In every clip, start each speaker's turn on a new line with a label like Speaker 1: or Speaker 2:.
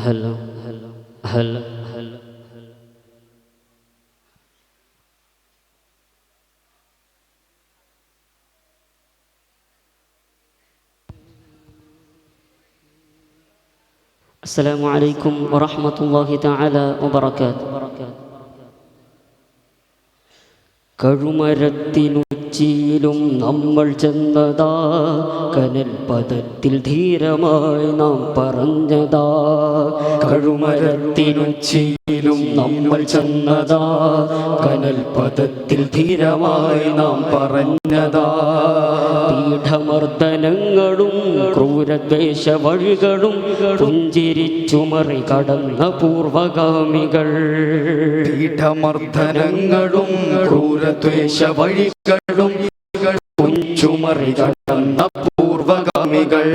Speaker 1: هلا هلا هلا هلا. السلام عليكم ورحمة الله تعالى وبركاته. കഴുമരത്തിനുച്ചിയിലും നമ്മൾ ചെന്നതാ, കനൽ പദത്തിൽ ധീരമായി നാം പറഞ്ഞതാ.
Speaker 2: കഴുമരത്തിനുച്ചിയിലും നമ്മൾ ചെന്നതാ, കനൽ പദത്തിൽ ധീരമായി നാം പറഞ്ഞതാ.
Speaker 1: പീഠമർദ്ദനങ്ങളും ക്രൂരദ്വേഷ വഴികളും പുഞ്ചിരിച്ചു മറികടന്ന പൂർവഗാമികൾ.
Speaker 2: പീഠമർദ്ദനങ്ങളും ക്രൂരദ്വേഷ വഴികളും പുഞ്ചുമറികടന്ന പൂർവഗാമികൾ.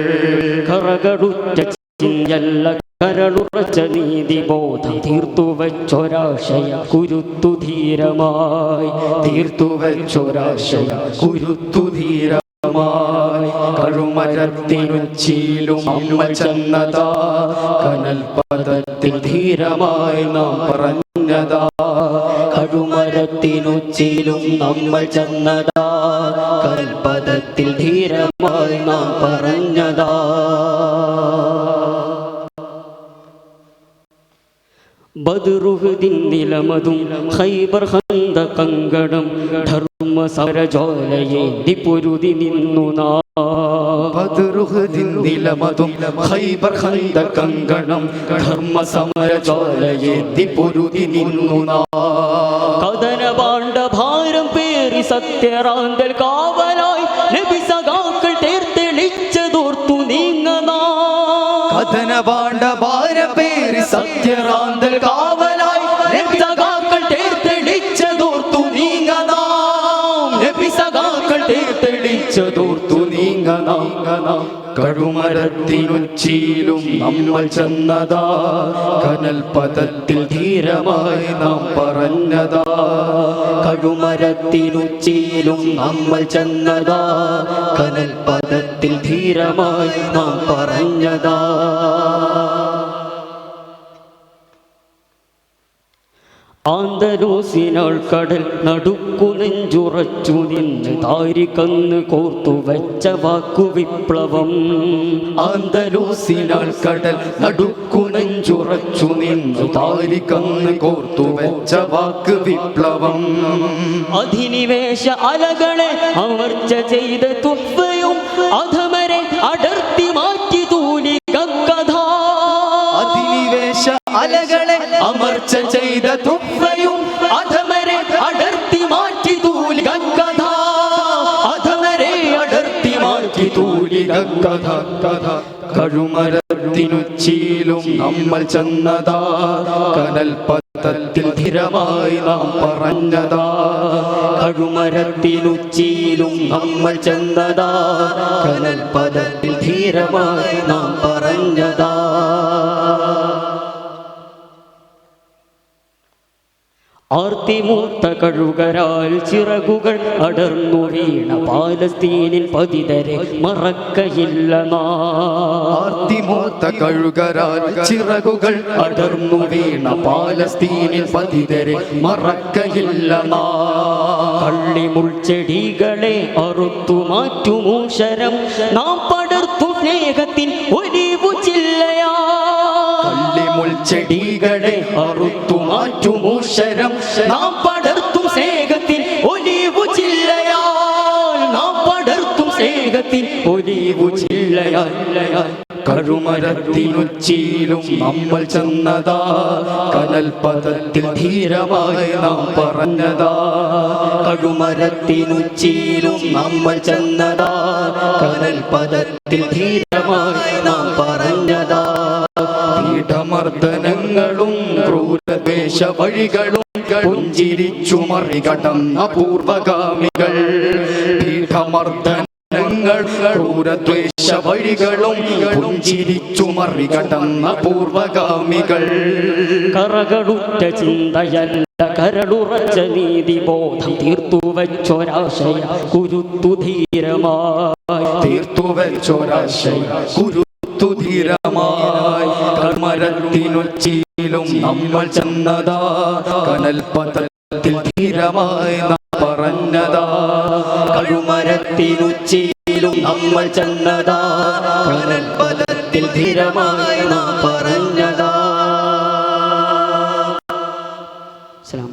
Speaker 1: കറകളുറ്റ ചിന്തയല്ല കരളുറച്ച നീതിബോധം തീർത്തുവച്ചൊരാശയ കുരുത്തു ധീരമായി.
Speaker 2: തീർത്തുവച്ചൊരാശയ കുരുത്തു ധീരമായി. കഴുമരത്തിനുച്ചിയിലും നമ്മൾ ചെന്നതാ, കനൽ പദത്തിൽ ധീരമായി നാം പറഞ്ഞതാ.
Speaker 1: കഴുമരത്തിനുച്ചിയിലും നമ്മൾ ചെന്നതാ, കനൽ പദത്തിൽ ധീരമായി നാം പറഞ്ഞതാ. ബദ്റുഹുദിൻ നിലമതും ഖൈബർ ഖന്തകങ്കണം ധർമ്മ സമരജ്വാലയേന്തി പൊരുതി നിന്നു നാം.
Speaker 2: ബദ്റുഹുദിൻ നിലമതും ഖൈബർ ഖന്തകങ്കണം ധർമ്മ സമരജ്വാലയേന്തി പൊരുതി നിന്നു നാം.
Speaker 1: കഥന പാണ്ഡ ഭാരം പേറി സത്യറാന്തൽ കാവലായി നബി സഖാക്കൾ തേർത്തെളിച്ചതോർത്തു നീങ്ങനാ.
Speaker 2: കഥന പാണ്ഡ ഭാരം പേറി സത്യറാന്തൽ കാവലായി നബി സഖാക്കൾ തേർത്തെളിച്ചതോർത്തു നീങ്ങനാം. നബി സഖാക്കൾ തേർത്തെളിച്ചതോർത്തു നീങ്ങനാം. കഴുമരത്തിനുച്ചിയിലും നമ്മൾ ചെന്നതാ, കനൽ പദത്തിൽ ധീരമായി നാം പറഞ്ഞതാ.
Speaker 1: കഴുമരത്തിനുച്ചിയിലും നമ്മൾ ചെന്നതാ, കനൽ പദത്തിൽ ധീരമായി നാം പറഞ്ഞതാ. ആന്തലൂസിനാൾ കടൽ നടുക്കു നെഞ്ചുറച്ചു നിന്ന് താരികന്ന് കോർത്തു വെച്ച വാക്കു വിപ്ലവം.
Speaker 2: ആന്തലൂസിനാൾ കടൽ നടുക്കു നെഞ്ചുറച്ചു നിന്ന് താരികന്ന് കോർത്തു വെച്ച വാക്ക് വിപ്ലവം.
Speaker 1: അധിനിവേശ അലകളെ അമർച്ച ചെയ്ത തുഫയും അധമരെ അടർത്തി മാറ്റി തൂലികഥ.
Speaker 2: അധിനിവേശ അലകളെ അമർച്ച ചെയ്ത തുഫയും അധമരെ അടർത്തി മാറ്റി തൂലികഥ. അധമരെ അടർത്തി മാറ്റി തൂലികഥ. കഴുമരത്തിനുച്ചിയിലും നമ്മൾ ചെന്നതാ, കനൽ പദത്തിൽ ധീരമായി നാം പറഞ്ഞതാ.
Speaker 1: കഴുമരത്തിനുച്ചിയിലും നമ്മൾ ചെന്നതാ, കനൽ പദത്തിൽ ധീരമായി നാം പറഞ്ഞതാ. ആർത്തിമൂത്ത കഴുകരാൽ ചിറകുകൾ അടർന്നു വീണ പാലസ്തീനിൽ പതിതരെ മറക്കയില്ല നാം.
Speaker 2: ആർത്തിമൂത്ത കഴുകരാൽ ചിറകുകൾ അടർന്നു വീണ പാലസ്തീനിൽ പതിതരെ മറക്കയില്ല നാം.
Speaker 1: കള്ളിമുൾച്ചെടികളെ അറുത്തു മാറ്റുമൂശരം നാം പടർത്തു സ്നേഹത്തിൻ ഒലിവു ചില്ലയാ.
Speaker 2: കള്ളിമുൾച്ചെടികളെ അറുത്തു മാറ്റുമൂശരം നാം പടർത്തും സ്നേഹത്തിൻ ഒലിവു ചില്ലയാൽ. നാം പടർത്തും സ്നേഹത്തിൻ ഒലിവു ചില്ലയാൽ. കഴുമരത്തിനുച്ചിയിലും നമ്മൾ ചെന്നതാ, കനൽ പദത്തിൽ ധീരമായി നാം പറഞ്ഞതാ.
Speaker 1: കഴുമരത്തിനുച്ചിയിലും നമ്മൾ ചെന്നതാ, കനൽ പദത്തിൽ ധീരമായി നാം പറഞ്ഞതാ.
Speaker 2: പീഠമർദ്ദനങ്ങളും ക്രൂരദ്വേഷ വഴികളും പുഞ്ചിരിച്ചു മറികടന്ന പൂർവഗാമികൾ. പീഠമർദ്ദനങ്ങൾ ക്രൂരദ്വേഷ വഴികളും പുഞ്ചിരിച്ചു മറികടന്ന പൂർവഗാമികൾ.
Speaker 1: കറകളുറ്റ ചിന്തയല്ല കരളുറച്ച നീതിബോധം തീർത്തുവച്ചൊരാശയ കുരുത്തു ധീരമായി.
Speaker 2: തീർത്തുവച്ചൊരാശയ കുരുത്തു കൊടുത്തു ധീരമായി കൽമരത്തിനൊച്ചിയിലും നമ്മൾ ചെന്നതാ കനൽ പതത്തിൽ ധീരമായി നാം പറഞ്ഞതാ
Speaker 1: കഴുമരത്തിനുച്ചിയിലും നമ്മൾ ചെന്നതാ കനൽ പദത്തിൽ ധീരമായി നാം പറഞ്ഞതാ. സലാം.